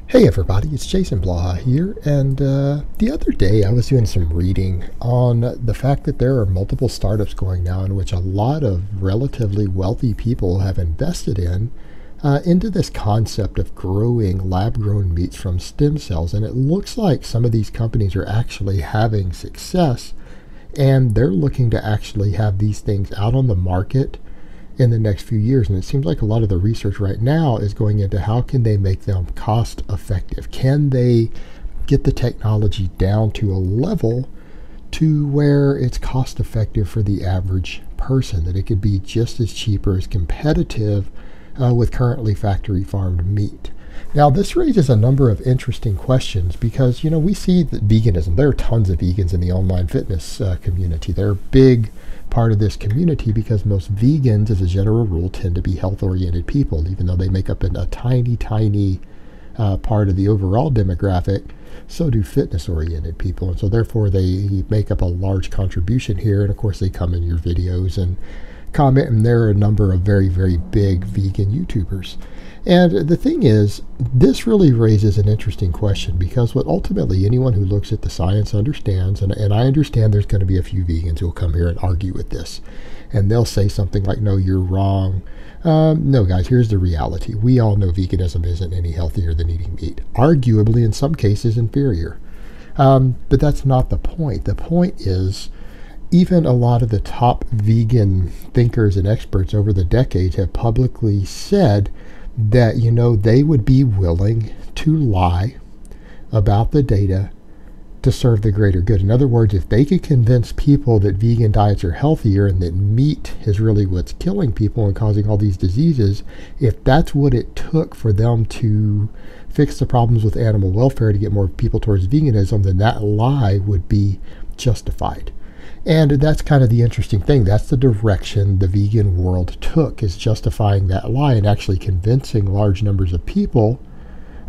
Hey everybody, it's Jason Blaha here, and the other day I was doing some reading on the fact that there are multiple startups going now in which a lot of relatively wealthy people have invested into this concept of growing lab-grown meats from stem cells, and it looks like some of these companies are actually having success, and they're looking to actually have these things out on the market in the next few years. And it seems like a lot of the research right now is going into how can they make them cost effective. Can they get the technology down to a level to where it's cost effective for the average person, that it could be just as cheap or as competitive with currently factory farmed meat. Now, this raises a number of interesting questions because, we see that veganism, there are tons of vegans in the online fitness community. They're a big part of this community because most vegans, as a general rule, tend to be health-oriented people, even though they make up a tiny part of the overall demographic. So do fitness-oriented people, and so therefore they make up a large contribution here. And of course, they come in your videos and comment, and there are a number of very, very big vegan YouTubers. And the thing is, this really raises an interesting question because what ultimately anyone who looks at the science understands, and I understand there's going to be a few vegans who will come here and argue with this, and they'll say something like, no, you're wrong. No, guys, here's the reality. We all know veganism isn't any healthier than eating meat, arguably in some cases inferior. But that's not the point. The point is, even a lot of the top vegan thinkers and experts over the decades have publicly said that, they would be willing to lie about the data to serve the greater good. In other words, if they could convince people that vegan diets are healthier and that meat is really what's killing people and causing all these diseases, if that's what it took for them to fix the problems with animal welfare to get more people towards veganism, then that lie would be justified. And that's kind of the interesting thing. That's the direction the vegan world took, is justifying that lie and actually convincing large numbers of people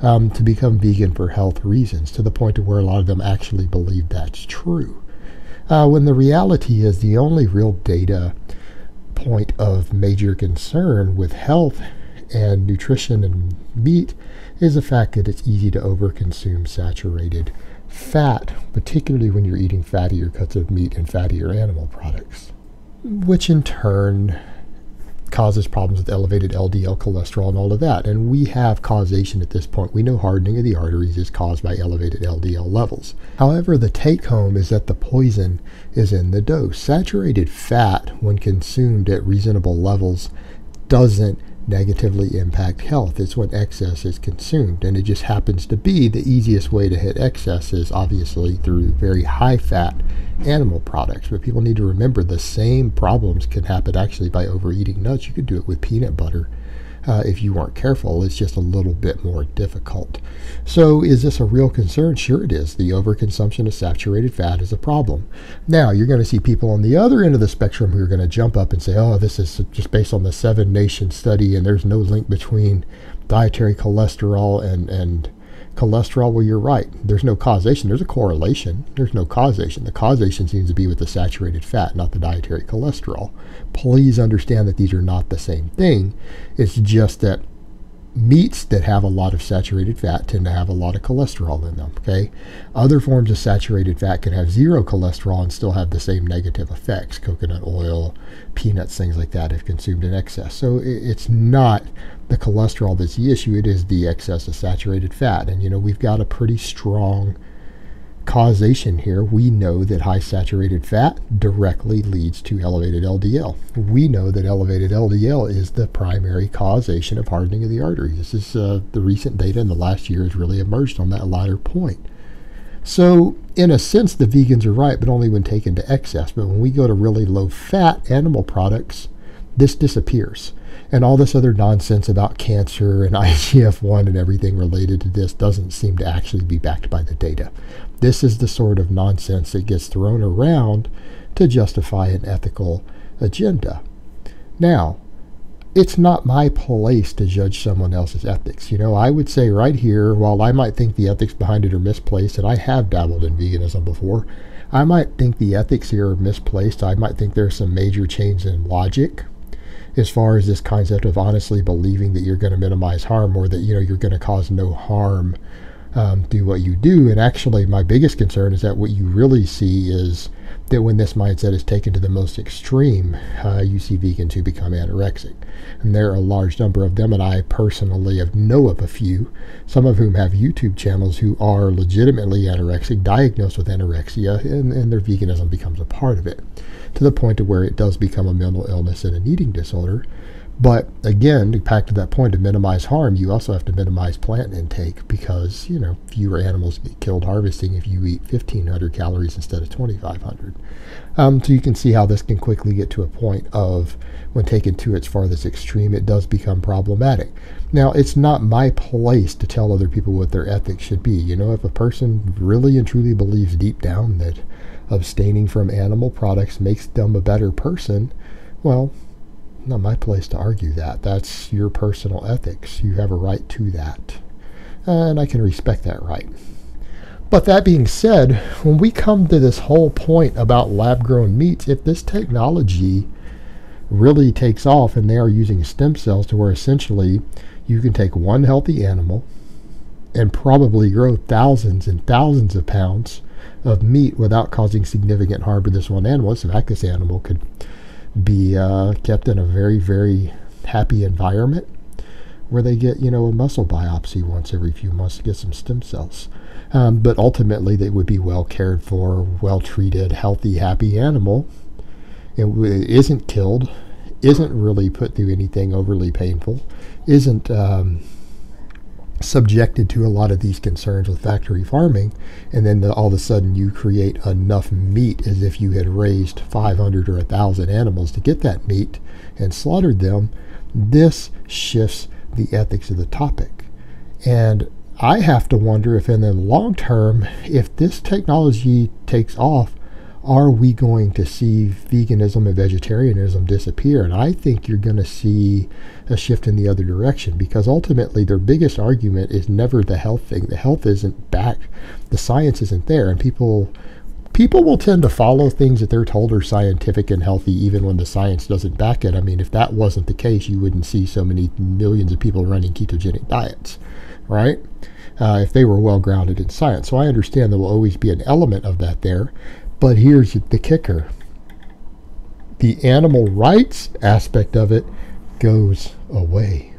to become vegan for health reasons, to the point to where a lot of them actually believe that's true. When the reality is the only real data point of major concern with health and nutrition and meat is the fact that it's easy to overconsume saturated fat, particularly when you're eating fattier cuts of meat and fattier animal products, which in turn causes problems with elevated LDL cholesterol and all of that. And we have causation at this point. We know hardening of the arteries is caused by elevated LDL levels. However, the take home is that the poison is in the dose. Saturated fat, when consumed at reasonable levels, doesn't negatively impact health. It's when excess is consumed, and it just happens to be the easiest way to hit excess is obviously through very high fat animal products. But people need to remember the same problems can happen actually by overeating nuts. You could do it with peanut butter if you weren't careful. It's just a little bit more difficult. So is this a real concern? Sure it is. The overconsumption of saturated fat is a problem. Now, you're going to see people on the other end of the spectrum who are going to jump up and say, oh, this is just based on the 7-nation study, and there's no link between dietary cholesterol and cholesterol. Well, you're right. There's no causation. There's a correlation. There's no causation. The causation seems to be with the saturated fat, not the dietary cholesterol. Please understand that these are not the same thing. It's just that meats that have a lot of saturated fat tend to have a lot of cholesterol in them, okay? Other forms of saturated fat can have zero cholesterol and still have the same negative effects. Coconut oil, peanuts, things like that if consumed in excess. So it's not the cholesterol that's the issue. It is the excess of saturated fat. And, we've got a pretty strong causation here. We know that high saturated fat directly leads to elevated LDL. We know that elevated LDL is the primary causation of hardening of the arteries. This is the recent data in the last year has really emerged on that latter point. So in a sense, the vegans are right, but only when taken to excess. But when we go to really low fat animal products, this disappears. And all this other nonsense about cancer and IGF-1 and everything related to this doesn't seem to actually be backed by the data. This is the sort of nonsense that gets thrown around to justify an ethical agenda. Now, it's not my place to judge someone else's ethics. I would say right here, while I might think the ethics behind it are misplaced, and I have dabbled in veganism before, I might think the ethics here are misplaced. I might think there's some major change in logic as far as this concept of honestly believing that you're going to minimize harm, or that you're going to cause no harm do what you do. And actually, my biggest concern is that what you really see is that when this mindset is taken to the most extreme, you see vegans who become anorexic. And there are a large number of them, and I personally know of a few, some of whom have YouTube channels, who are legitimately anorexic, diagnosed with anorexia, and their veganism becomes a part of it, to the point of where it does become a mental illness and an eating disorder. But again, back to that point, to minimize harm, you also have to minimize plant intake, because fewer animals get killed harvesting if you eat 1,500 calories instead of 2,500. So you can see how this can quickly get to a point of, when taken to its farthest extreme, it does become problematic. Now, it's not my place to tell other people what their ethics should be. If a person really and truly believes deep down that abstaining from animal products makes them a better person, well, not my place to argue that. That's your personal ethics. You have a right to that. And I can respect that right. But that being said, when we come to this whole point about lab-grown meats, if this technology really takes off and they are using stem cells to where essentially you can take one healthy animal and probably grow thousands and thousands of pounds of meat without causing significant harm to this one animal. In fact, this animal could be kept in a very, very happy environment where they get, a muscle biopsy once every few months to get some stem cells. But ultimately, they would be well cared for, well treated, healthy, happy animal. It isn't killed, isn't really put through anything overly painful, isn't subjected to a lot of these concerns with factory farming, and then all of a sudden you create enough meat as if you had raised 500 or 1,000 animals to get that meat and slaughtered them. This shifts the ethics of the topic. And I have to wonder if in the long term, if this technology takes off, are we going to see veganism and vegetarianism disappear? And I think you're going to see a shift in the other direction, because ultimately their biggest argument is never the health thing. The health isn't back. The science isn't there. And people will tend to follow things that they're told are scientific and healthy, even when the science doesn't back it. I mean, if that wasn't the case, you wouldn't see so many millions of people running ketogenic diets, right? If they were well grounded in science. So I understand there will always be an element of that there. But here's the kicker. The animal rights aspect of it goes away.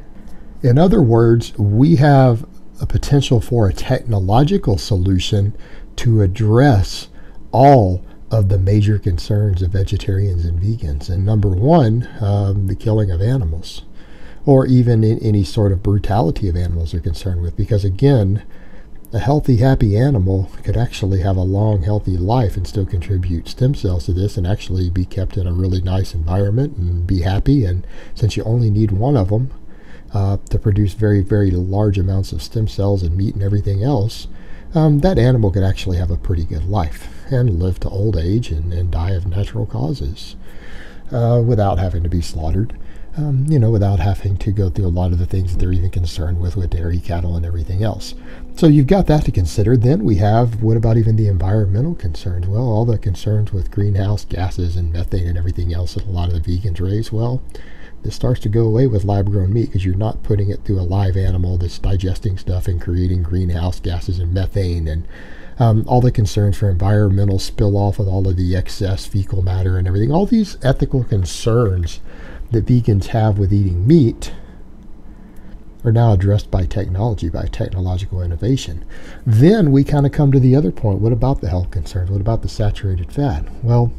In other words, we have a potential for a technological solution to address all of the major concerns of vegetarians and vegans. And number one, the killing of animals, or even in any sort of brutality of animals they're concerned with. Because again, a healthy, happy animal could actually have a long, healthy life and still contribute stem cells to this, and actually be kept in a really nice environment and be happy. And since you only need one of them to produce very, very large amounts of stem cells and meat and everything else, that animal could actually have a pretty good life and live to old age and die of natural causes without having to be slaughtered. Without having to go through a lot of the things that they're even concerned with dairy cattle and everything else. So you've got that to consider. Then we have, what about even the environmental concerns? Well, all the concerns with greenhouse gases and methane and everything else that a lot of the vegans raise, well, this starts to go away with lab-grown meat, because you're not putting it through a live animal that's digesting stuff and creating greenhouse gases and methane, and all the concerns for environmental spill-off with all of the excess fecal matter and everything. All these ethical concerns that vegans have with eating meat are now addressed by technology, by technological innovation. Then we kind of come to the other point. What about the health concerns? What about the saturated fat? Well,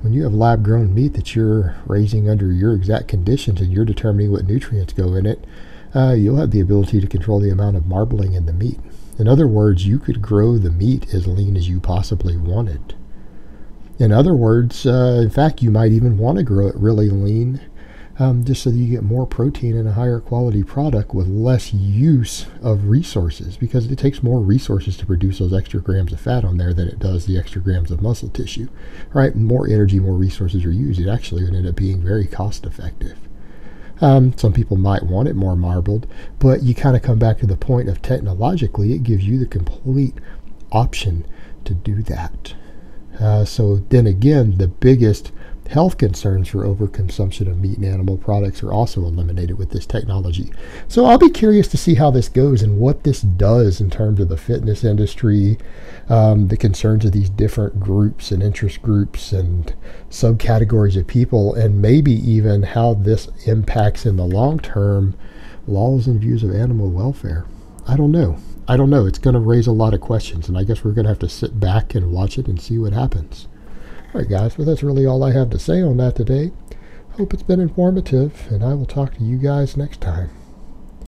when you have lab-grown meat that you're raising under your exact conditions and you're determining what nutrients go in it, you'll have the ability to control the amount of marbling in the meat. In other words, you could grow the meat as lean as you possibly wanted. In other words, in fact, you might even want to grow it really lean, just so that you get more protein and a higher quality product with less use of resources, because it takes more resources to produce those extra grams of fat on there than it does the extra grams of muscle tissue, right? More energy, more resources are used. It actually would end up being very cost effective. Some people might want it more marbled, but you kind of come back to the point of technologically, it gives you the complete option to do that. So then again, the biggest Health concerns for overconsumption of meat and animal products are also eliminated with this technology. So I'll be curious to see how this goes and what this does in terms of the fitness industry, the concerns of these different groups and interest groups and subcategories of people, and maybe even how this impacts in the long term laws and views of animal welfare. I don't know. It's going to raise a lot of questions, and I guess we're going to have to sit back and watch it and see what happens. All right, guys, well, that's really all I have to say on that today. Hope it's been informative, and I will talk to you guys next time.